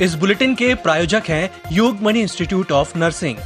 इस बुलेटिन के प्रायोजक हैं योगमणि इंस्टीट्यूट ऑफ नर्सिंग।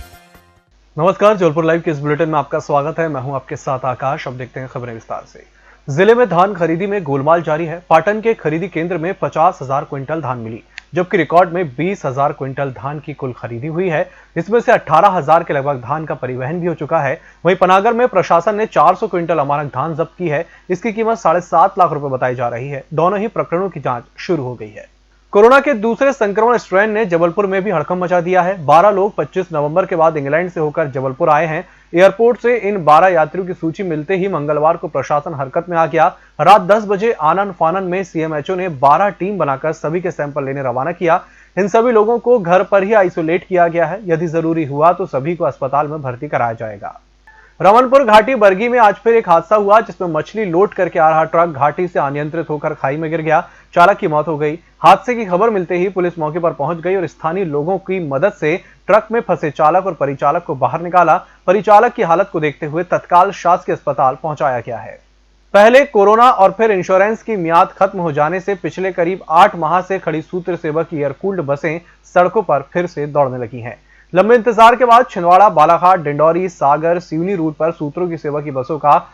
नमस्कार, जबलपुर लाइव के इस बुलेटिन में आपका स्वागत है। मैं हूं आपके साथ आकाश। अब देखते हैं खबरें विस्तार से। जिले में धान खरीदी में गोलमाल जारी है। पाटन के खरीदी केंद्र में 50,000 क्विंटल धान मिली, जबकि रिकॉर्ड में 20,000 क्विंटल धान की कुल खरीदी हुई है। इसमें से 18,000 के लगभग धान का परिवहन भी हो चुका है। वहीं पनागर में प्रशासन ने 400 क्विंटल अमानक धान जब्त की है। इसकी कीमत 7.5 लाख रुपए बताई जा रही है। दोनों ही प्रकरणों की जांच शुरू हो गई है। कोरोना के दूसरे संक्रमण स्ट्रेन ने जबलपुर में भी हड़कंप मचा दिया है। 12 लोग 25 नवंबर के बाद इंग्लैंड से होकर जबलपुर आए हैं। एयरपोर्ट से इन 12 यात्रियों की सूची मिलते ही मंगलवार को प्रशासन हरकत में आ गया। रात 10 बजे आनन फानन में सीएमएचओ ने 12 टीम बनाकर सभी के सैंपल लेने रवाना किया। इन सभी लोगों को घर पर ही आइसोलेट किया गया है। यदि जरूरी हुआ तो सभी को अस्पताल में भर्ती कराया जाएगा। रमनपुर घाटी बरगी में आज फिर एक हादसा हुआ, जिसमें मछली लोड करके आ रहा ट्रक घाटी से अनियंत्रित होकर खाई में गिर गया। चालक की मौत हो गई। हादसे की खबर मिलते ही पुलिस मौके पर पहुंच गई और स्थानीय लोगों की मदद से ट्रक में फंसे चालक और परिचालक को बाहर निकाला। परिचालक की हालत को देखते हुए तत्काल शासकीय अस्पताल पहुंचाया गया है। पहले कोरोना और फिर इंश्योरेंस की मियाद खत्म हो जाने से पिछले करीब 8 माह से खड़ी सूत्र सेवा की एयरकूल्ड बसें सड़कों पर फिर से दौड़ने लगी हैं। लंबे इंतजार के बाद छिंदवाड़ा, बालाघाट, डिंडौरी, सागर, सिवनी रूट पर सूत्रों की सेवा की बसों का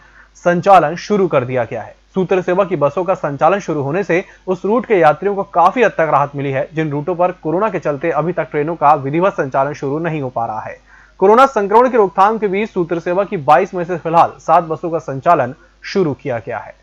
संचालन शुरू कर दिया गया है। सूत्र सेवा की बसों का संचालन शुरू होने से उस रूट के यात्रियों को काफी हद तक राहत मिली है, जिन रूटों पर कोरोना के चलते अभी तक ट्रेनों का विधिवत संचालन शुरू नहीं हो पा रहा है। कोरोना संक्रमण की रोकथाम के बीच सूत्र सेवा की 22 में से फिलहाल 7 बसों का संचालन शुरू किया गया है।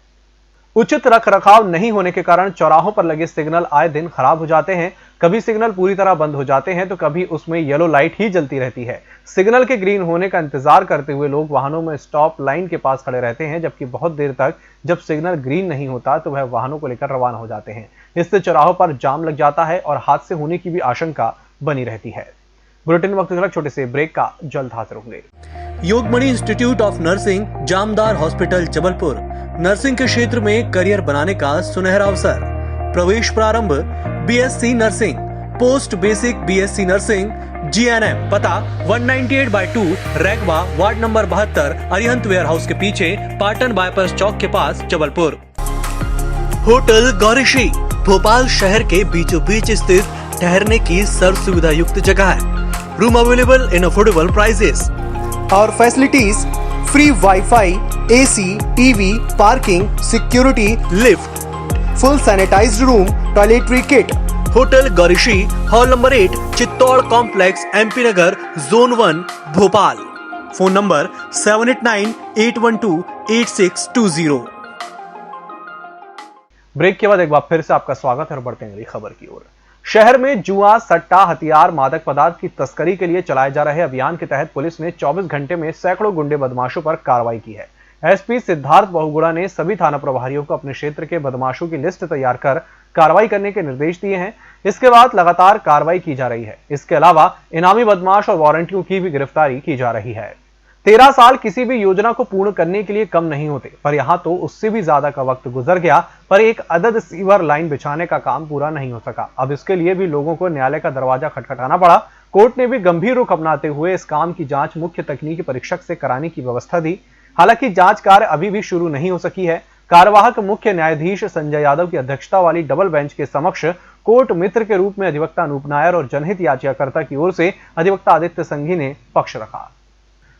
उचित रखरखाव नहीं होने के कारण चौराहों पर लगे सिग्नल आए दिन खराब हो जाते हैं। कभी सिग्नल पूरी तरह बंद हो जाते हैं तो कभी उसमें येलो लाइट ही जलती रहती है। सिग्नल के ग्रीन होने का इंतजार करते हुए लोग वाहनों में स्टॉप लाइन के पास खड़े रहते हैं, जबकि बहुत देर तक जब सिग्नल ग्रीन नहीं होता तो वह वाहनों को लेकर रवाना हो जाते हैं। इससे चौराहों पर जाम लग जाता है और हादसे होने की भी आशंका बनी रहती है। बुलेटिन वक्त तक छोटे से ब्रेक का जल्द हाजिर होंगे। Yogmani institute of nursing, Jamdar hospital, Jabalpur. Nursing के क्षेत्र में करियर बनाने का सुनहरा अवसर। प्रवेश प्रारंभ BSc nursing, post basic BSc nursing, GNM. पता 198/2 Raigwa, ward number 72, Arihant warehouse के पीछे, पाटन बाईपास चौक के पास, जबलपुर। होटल गौरीश्री, भोपाल शहर के बीचों बीच स्थित ठहरने की सर्व सुविधा युक्त जगह है। Room available in affordable prices. और facilities free WiFi, AC, TV, parking, security, lift, full sanitized room, toiletry kit. Hotel Gaurishree, hall number 8, Chittor complex, MP Nagar, zone 1, Bhopal. Phone number 7898128620। Break के बाद एक बार फिर से आपका स्वागत है और बढ़ते हैं अगली खबर की ओर। शहर में जुआ, सट्टा, हथियार, मादक पदार्थ की तस्करी के लिए चलाए जा रहे अभियान के तहत पुलिस ने 24 घंटे में सैकड़ों गुंडे बदमाशों पर कार्रवाई की है। एसपी सिद्धार्थ बहुगुणा ने सभी थाना प्रभारियों को अपने क्षेत्र के बदमाशों की लिस्ट तैयार कर कार्रवाई करने के निर्देश दिए हैं। इसके बाद लगातार कार्रवाई की जा रही है। इसके अलावा इनामी बदमाश और वारंटियों की भी गिरफ्तारी की जा रही है। 13 साल किसी भी योजना को पूर्ण करने के लिए कम नहीं होते, पर यहां तो उससे भी ज्यादा का वक्त गुजर गया, पर एक अदद सीवर लाइन बिछाने का काम पूरा नहीं हो सका। अब इसके लिए भी लोगों को न्यायालय का दरवाजा खटखटाना पड़ा। कोर्ट ने भी गंभीर रुख अपनाते हुए इस काम की जांच मुख्य तकनीकी परीक्षक से कराने की व्यवस्था दी। हालांकि जांच कार्य अभी भी शुरू नहीं हो सकी है। कार्यवाहक मुख्य न्यायाधीश संजय यादव की अध्यक्षता वाली डबल बेंच के समक्ष कोर्ट मित्र के रूप में अधिवक्ता अनूप नायर और जनहित याचिकाकर्ता की ओर से अधिवक्ता आदित्य संघी ने पक्ष रखा।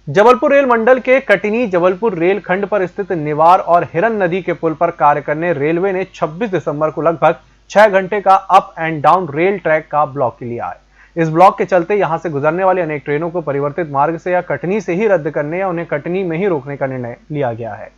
जबलपुर रेल मंडल के कटनी जबलपुर रेल खंड पर स्थित निवार और हिरन नदी के पुल पर कार्य करने रेलवे ने 26 दिसंबर को लगभग 6 घंटे का up and down rail track का ब्लॉक लिया है। इस ब्लॉक के चलते यहां से गुजरने वाली अनेक ट्रेनों को परिवर्तित मार्ग से या कटनी से ही रद्द करने या उन्हें कटनी में ही रोकने का निर्णय लिया गया है।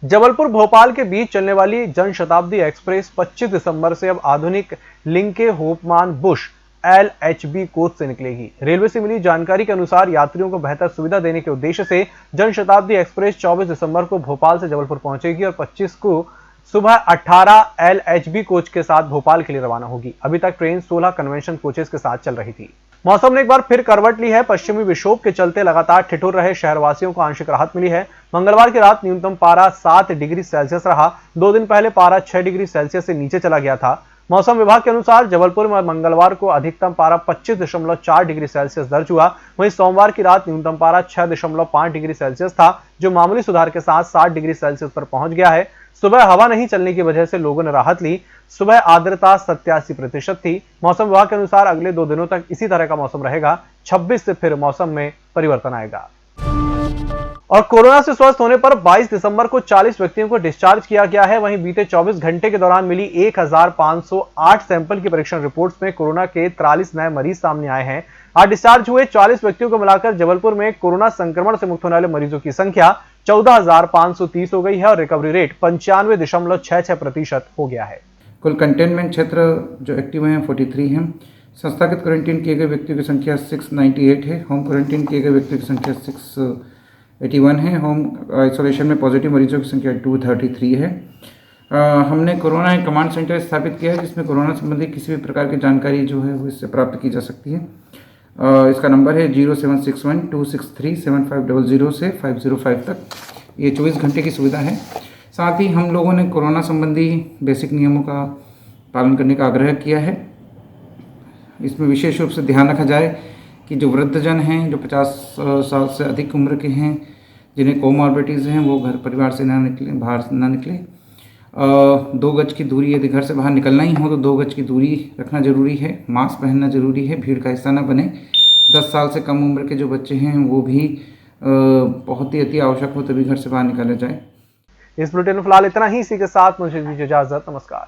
जबलपुर भोपाल के बीच चलने वाली जनशताब्दी एक्सप्रेस 25 दिसंबर से अब आधुनिक लिंके होपमान बुश LHB कोच से निकलेगी। रेलवे से मिली जानकारी के अनुसार यात्रियों को बेहतर सुविधा देने के उद्देश्य से जनशताब्दी एक्सप्रेस 24 दिसंबर को भोपाल से जबलपुर पहुंचेगी और 25 को सुबह 18 LHB कोच के साथ भोपाल के लिए रवाना होगी। अभी तक ट्रेन 16 कन्वेंशन कोचेस के साथ चल रही थी। मौसम ने एक बार फिर करवट ली है। पश्चिमी विक्षोभ के चलते लगातार ठिठुर रहे शहरवासियों को आंशिक राहत मिली है। मंगलवार की रात न्यूनतम पारा 7 डिग्री सेल्सियस रहा। 2 दिन पहले पारा 6 डिग्री सेल्सियस से नीचे चला गया था। मौसम विभाग के अनुसार जबलपुर में मंगलवार को अधिकतम पारा 25.4 डिग्री सेल्सियस दर्ज हुआ। वहीं सोमवार की रात न्यूनतम पारा 6.5 डिग्री सेल्सियस था, जो मामूली सुधार के साथ 60 डिग्री सेल्सियस पर पहुंच गया है। सुबह हवा नहीं चलने की वजह से लोगों ने राहत ली। सुबह आर्द्रता 87% थी। मौसम विभाग के अनुसार अगले 2 दिनों तक इसी तरह का मौसम रहेगा। 26 से फिर मौसम में परिवर्तन आएगा। और कोरोना से स्वस्थ होने पर 22 दिसंबर को 40 व्यक्तियों को डिस्चार्ज किया गया है। वहीं बीते 24 घंटे के दौरान मिली 1508 सैंपल की परीक्षण रिपोर्ट्स में कोरोना के 43 नए मरीज सामने आए हैं। आज डिस्चार्ज हुए 40 व्यक्तियों को मिलाकर जबलपुर में कोरोना संक्रमण से मुक्त होने वाले मरीजों की संख्या 14,530 हो गई है और रिकवरी रेट 95.66% हो गया है। कुल कंटेनमेंट क्षेत्र जो एक्टिव हैं 43 हैं। संस्थागत क्वारंटीन किए गए व्यक्तियों की संख्या 698 है। होम क्वारंटीन किए गए व्यक्तियों की संख्या 681 है। होम आइसोलेशन में पॉजिटिव मरीजों की संख्या 233 है। हमने कोरोना कमांड सेंटर स्थापित किया है, जिसमें कोरोना संबंधी किसी भी प्रकार की जानकारी जो है वो इससे प्राप्त की जा सकती है। इसका नंबर है 0761-263-7500 से 505 तक। ये 24 घंटे की सुविधा है। साथ ही हम लोगों ने कोरोना संबंधी बेसिक नियमों का पालन करने का आग्रह किया है। इसमें विशेष रूप से ध्यान रखा जाए कि जो वृद्धजन हैं, जो 50 साल से अधिक उम्र के हैं, जिन्हें कोमॉर्बिडिटीज़ हैं, वो घर परिवार से ना निकलें, बाहर ना निकलें। 2 गज की दूरी, यदि घर से बाहर निकलना ही हो तो 2 गज की दूरी रखना जरूरी है। मास्क पहनना जरूरी है। भीड़ का हिस्सा ना बने। 10 साल से कम उम्र के जो बच्चे हैं वो भी बहुत ही अति आवश्यक हो तभी घर से बाहर निकाले जाए। इस बुलेटिन में फिलहाल इतना ही। इसी के साथ मुझे दीजिए इजाजत। नमस्कार।